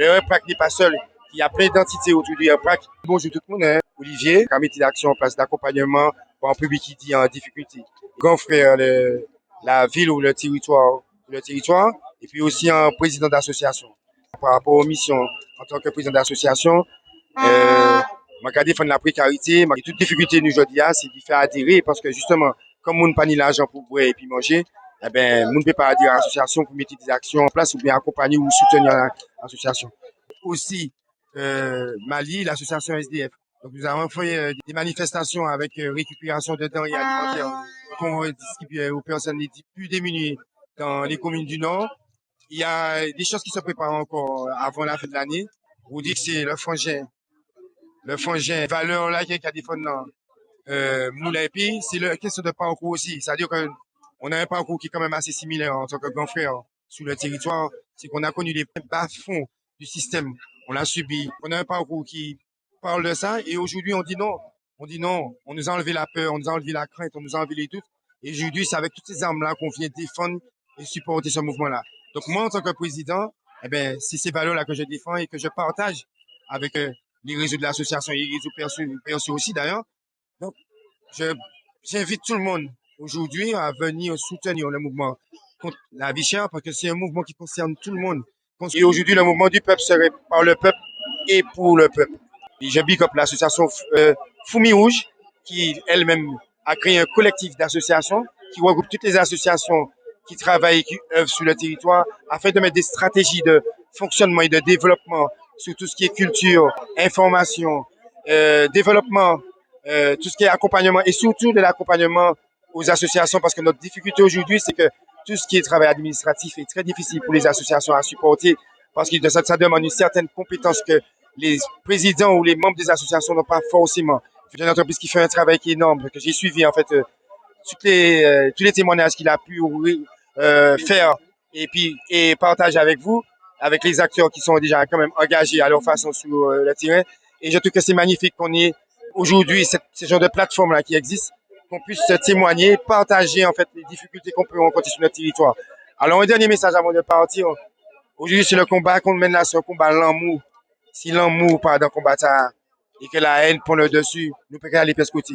Le PRAC n'est pas seul. Il y a plein d'entités autour du PRAC. Bonjour tout le monde. Olivier, comité d'action en place d'accompagnement pour un public qui dit en difficulté. Grand frère, la ville ou le territoire. Et puis aussi un président d'association. Par rapport aux missions, en tant que président d'association, je défendre la précarité. Toute difficulté nous aujourd'hui, c'est de faire adhérer parce que justement, comme on n'a pas l'argent pour boire et puis manger, eh ben, on ne peut pas adhérer à l'association pour mettre des actions en place ou bien accompagner ou soutenir l'association. Aussi, Mali, l'association SDF. Donc, nous avons fait des manifestations avec récupération de denrées alimentaires qu'on distribue aux personnes les plus démunies dans les communes du Nord. Il y a des choses qui se préparent encore avant la fin de l'année. Vous dites que c'est le frangin, valeur là qui a des fonds Moulin Pi, c'est la question de parcours aussi. C'est-à-dire qu'on a un parcours qui est quand même assez similaire en tant que grand frère sur le territoire. C'est qu'on a connu les bas-fonds du système. On l'a subi. On a un parcours qui parle de ça et aujourd'hui on dit non. On dit non. On nous a enlevé la peur, on nous a enlevé la crainte, on nous a enlevé les doutes. Et aujourd'hui, c'est avec toutes ces armes-là qu'on vient défendre et supporter ce mouvement-là. Donc moi, en tant que président, eh ben, c'est ces valeurs-là que je défends et que je partage avec les réseaux de l'association et les réseaux perçus aussi d'ailleurs. Donc, j'invite tout le monde aujourd'hui à venir soutenir le mouvement contre la vie chère parce que c'est un mouvement qui concerne tout le monde. Et aujourd'hui, le mouvement du peuple serait par le peuple et pour le peuple. Et je big up l'association Foumi Rouge qui elle-même a créé un collectif d'associations qui regroupe toutes les associations qui travaillent et qui œuvrent sur le territoire afin de mettre des stratégies de fonctionnement et de développement sur tout ce qui est culture, information, développement, tout ce qui est accompagnement et surtout de l'accompagnement aux associations parce que notre difficulté aujourd'hui, c'est que tout ce qui est travail administratif est très difficile pour les associations à supporter parce que ça demande une certaine compétence que les présidents ou les membres des associations n'ont pas forcément. C'est une entreprise qui fait un travail qui est énorme, que j'ai suivi en fait tous les témoignages qu'il a pu faire et partager avec vous, avec les acteurs qui sont déjà quand même engagés à leur façon sur le terrain. Et je trouve que c'est magnifique qu'on ait aujourd'hui ce genre de plateforme-là qui existe, qu'on puisse témoigner, partager en fait les difficultés qu'on peut rencontrer sur notre territoire. Alors un dernier message avant de partir. Aujourd'hui, c'est le combat qu'on mène là, c'est un combat l'amour. Si l'amour part dans le combat et que la haine prend le dessus, nous pouvons aller presque côté.